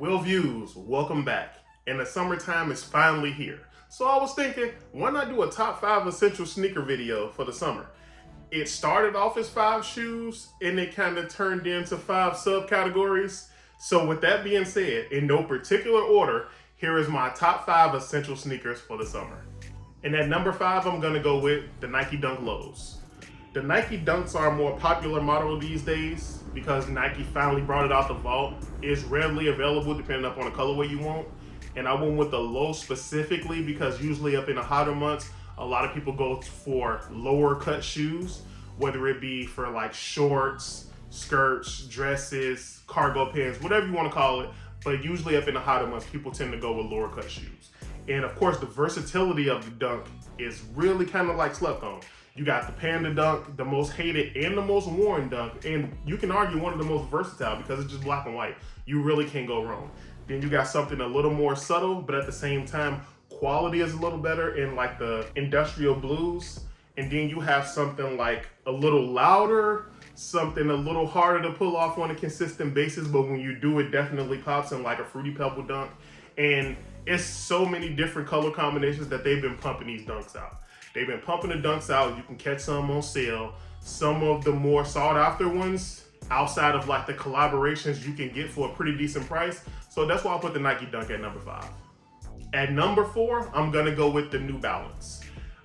Will Views, welcome back. And the summertime is finally here. So I was thinking, why not do a top 5 essential sneaker video for the summer? It started off as 5 shoes and it kind of turned into 5 subcategories. So with that being said, in no particular order, here is my top 5 essential sneakers for the summer. And at number 5, I'm gonna go with the Nike Dunk Lows. The Nike Dunks are a more popular model these days because Nike finally brought it out the vault. It's readily available depending upon the colorway you want. And I went with the low specifically because usually up in the hotter months, a lot of people go for lower cut shoes, whether it be for like shorts, skirts, dresses, cargo pants, whatever you want to call it. But usually up in the hotter months, people tend to go with lower cut shoes. And of course, the versatility of the Dunk is really kind of like slept on. You got the Panda Dunk, the most hated and the most worn Dunk, and you can argue one of the most versatile because it's just black and white. You really can't go wrong. Then you got something a little more subtle, but at the same time, quality is a little better in like the industrial blues. And then you have something like a little louder, something a little harder to pull off on a consistent basis, but when you do, it definitely pops in like a Fruity Pebble Dunk. And it's so many different color combinations that they've been pumping these Dunks out. They've been pumping the Dunks out. You can catch some on sale. Some of the more sought after ones, outside of like the collaborations, you can get for a pretty decent price. So that's why I put the Nike Dunk at number 5. At number 4, I'm gonna go with the New Balance.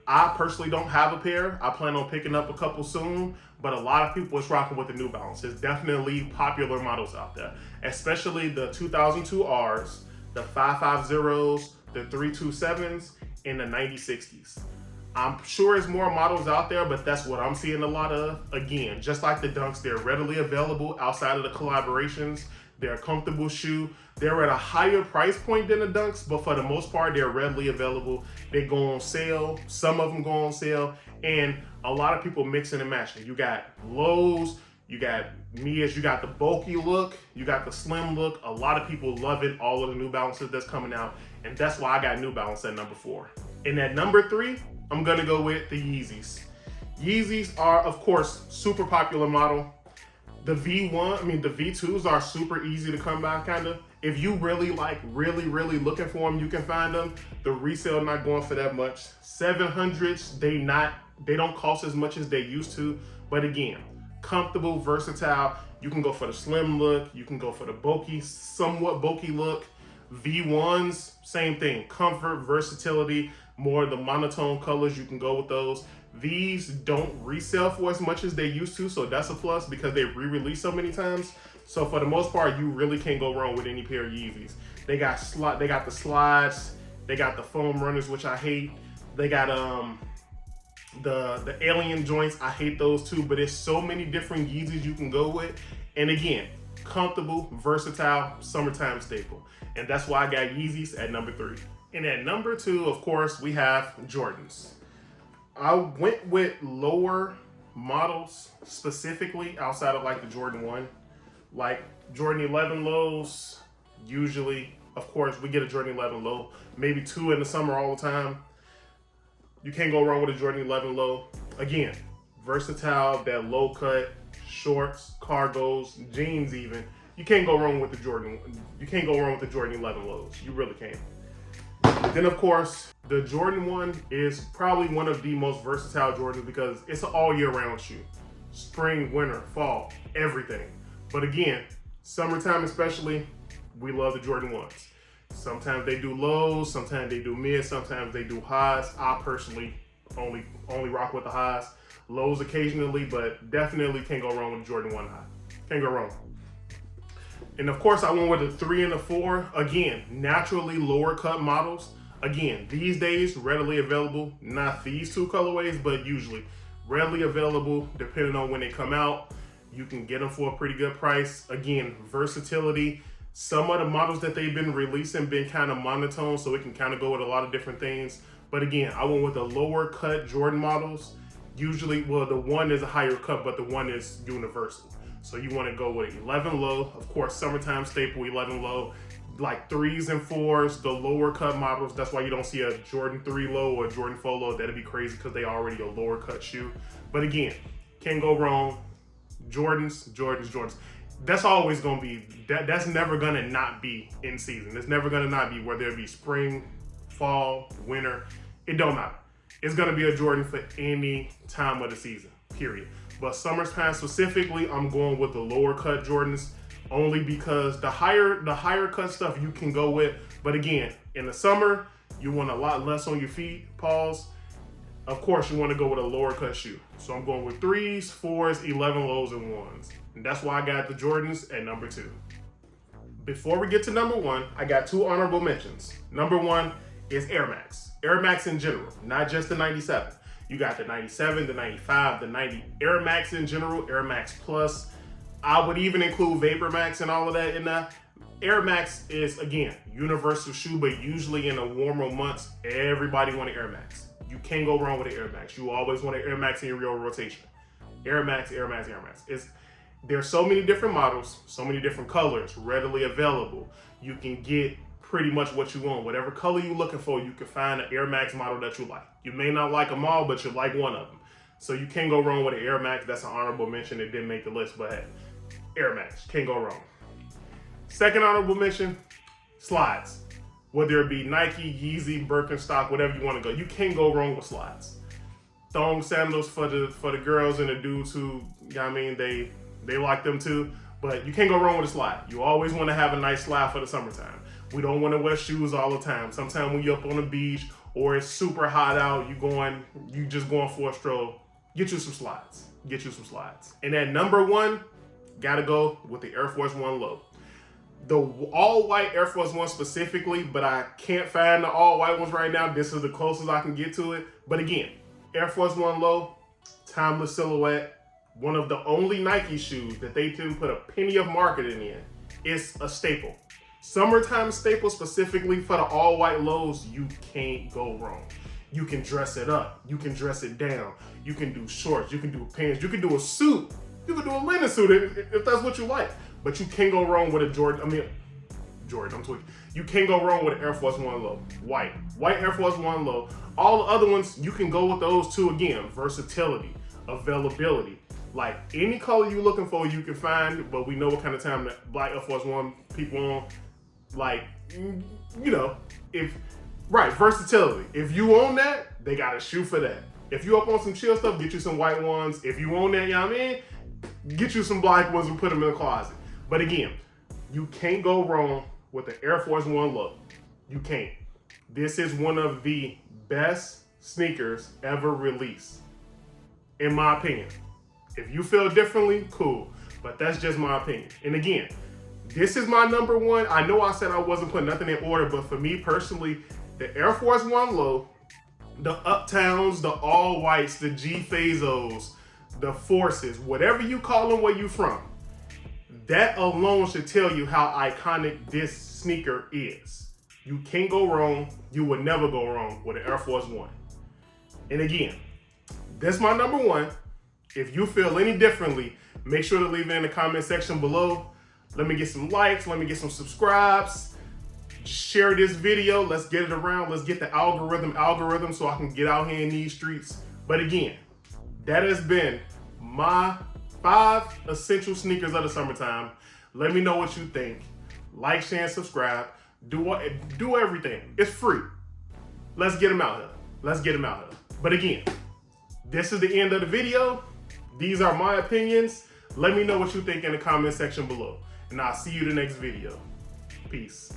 I personally don't have a pair. I plan on picking up a couple soon, but a lot of people is rocking with the New Balance. There's definitely popular models out there, especially the 2002 Rs, the 550s, the 327s, and the 9060s. I'm sure there's more models out there, but that's what I'm seeing a lot of. Again, just like the Dunks, they're readily available outside of the collaborations. They're a comfortable shoe. They're at a higher price point than the Dunks, but for the most part, they're readily available. They go on sale. Some of them go on sale, and a lot of people mixing and matching. You got lows, you got medias, you got the bulky look, you got the slim look. A lot of people love it, all of the New Balances that's coming out, and that's why I got New Balance at number 4. And at number 3, I'm gonna go with the Yeezys. Yeezys are, of course, super popular model. The V2s are super easy to come by, kinda. If you really really looking for them, you can find them. The resale not going for that much. 700s, they don't cost as much as they used to. But again, comfortable, versatile. You can go for the slim look. You can go for the bulky, somewhat bulky look. V1s, same thing. Comfort, versatility, more of the monotone colors, you can go with those. These don't resell for as much as they used to, so that's a plus because they re-release so many times. So for the most part, you really can't go wrong with any pair of Yeezys. They got the slides, they got the foam runners, which I hate. They got the alien joints, I hate those too, but there's so many different Yeezys you can go with. And again, comfortable, versatile, summertime staple. And that's why I got Yeezys at number 3. And at number 2, of course, we have Jordans. I went with lower models specifically outside of like the Jordan 1. Like Jordan 11 lows, usually, of course, we get a Jordan 11 low. Maybe 2 in the summer all the time. You can't go wrong with a Jordan 11 low. Again, versatile, that low cut, shorts, cargos, jeans even. You can't go wrong with the Jordan. You can't go wrong with the Jordan 11 lows. You really can't. Then of course, the Jordan 1 is probably one of the most versatile Jordans because it's an all year round shoe. Spring, winter, fall, everything. But again, summertime especially, we love the Jordan 1s. Sometimes they do lows, sometimes they do mids, sometimes they do highs. I personally only rock with the highs. Lows occasionally, but definitely can't go wrong with the Jordan 1 high. Can't go wrong. And of course, I went with the 3 and the 4. Again, naturally lower cut models. Again, these days, readily available. Not these 2 colorways, but usually readily available depending on when they come out. You can get them for a pretty good price. Again, versatility. Some of the models that they've been releasing been kind of monotone, so it can kind of go with a lot of different things. But again, I went with the lower cut Jordan models. Usually, well, the 1 is a higher cut, but the 1 is universal. So you want to go with 11 low, of course, summertime staple 11 low, like 3s and 4s, the lower cut models. That's why you don't see a Jordan 3 low or a Jordan 4 low. That'd be crazy because they already a lower cut shoe. But again, can't go wrong. Jordans. that's always gonna be, that's never gonna not be in season. It's never gonna not be, whether it be spring, fall, winter, it don't matter. It's gonna be a Jordan for any time of the season, period. But summertime specifically, I'm going with the lower cut Jordans only because the higher cut stuff you can go with. But again, in the summer, you want a lot less on your feet, pause. Of course, you want to go with a lower cut shoe. So I'm going with 3s, 4s, 11 lows, and 1s. And that's why I got the Jordans at number 2. Before we get to number 1, I got 2 honorable mentions. Number 1 is Air Max. Air Max in general, not just the 97. You got the 97, the 95, the 90 Air Max in general, Air Max Plus. I would even include Vapor Max and all of that in that. Air Max is, again, universal shoe, but usually in the warmer months, everybody want an Air Max. You can't go wrong with an Air Max. You always want an Air Max in your real rotation. Air Max, Air Max, Air Max. There's so many different models, so many different colors readily available. You can get pretty much what you want. Whatever color you're looking for, you can find an Air Max model that you like. You may not like them all, but you like one of them. So you can't go wrong with an Air Max. That's an honorable mention. It didn't make the list, but hey, Air Max, can't go wrong. Second honorable mention, slides. Whether it be Nike, Yeezy, Birkenstock, whatever you want to go, you can't go wrong with slides. Thong sandals for the girls and the dudes who, you know what I mean, they like them too. But you can't go wrong with a slide. You always want to have a nice slide for the summertime. We don't want to wear shoes all the time. Sometimes when you're up on the beach or it's super hot out, you just going for a stroll, get you some slides. Get you some slides. And at number 1, gotta go with the Air Force One Low. The all white Air Force One specifically, but I can't find the all white ones right now. This is the closest I can get to it. But again, Air Force One Low, timeless silhouette, one of the only Nike shoes that they didn't put a penny of marketing in. It's a staple. Summertime staple specifically for the all white lows, you can't go wrong. You can dress it up, you can dress it down, you can do shorts, you can do pants, you can do a suit, you can do a linen suit if that's what you like. But you can't go wrong with a Jordan, I'm tweaking. You can't go wrong with an Air Force One Low. White Air Force One Low. All the other ones, you can go with those too again. Versatility, availability. Like any color you're looking for, you can find, but we know what kind of time that Black Air Force One people on. Like, you know, versatility. If you own that, they got a shoe for that. If you up on some chill stuff, get you some white ones. If you own that, you know what I mean? Get you some black ones and put them in the closet. But again, you can't go wrong with the Air Force One Low. You can't. This is one of the best sneakers ever released, in my opinion. If you feel differently, cool. But that's just my opinion. And again, this is my number 1. I know I said I wasn't putting nothing in order, but for me personally, the Air Force One Low, the Uptowns, the All Whites, the G Fazos, the Forces, whatever you call them where you from, that alone should tell you how iconic this sneaker is. You can't go wrong. You would never go wrong with an Air Force One. And again, that's my number 1. If you feel any differently, make sure to leave it in the comment section below. Let me get some likes. Let me get some subscribes. Share this video. Let's get it around. Let's get the algorithm so I can get out here in these streets. But again, that has been my 5 essential sneakers of the summertime. Let me know what you think. Like, share, and subscribe. Do everything. It's free. Let's get them out here. Let's get them out here. But again, this is the end of the video. These are my opinions. Let me know what you think in the comment section below. And I'll see you in the next video. Peace.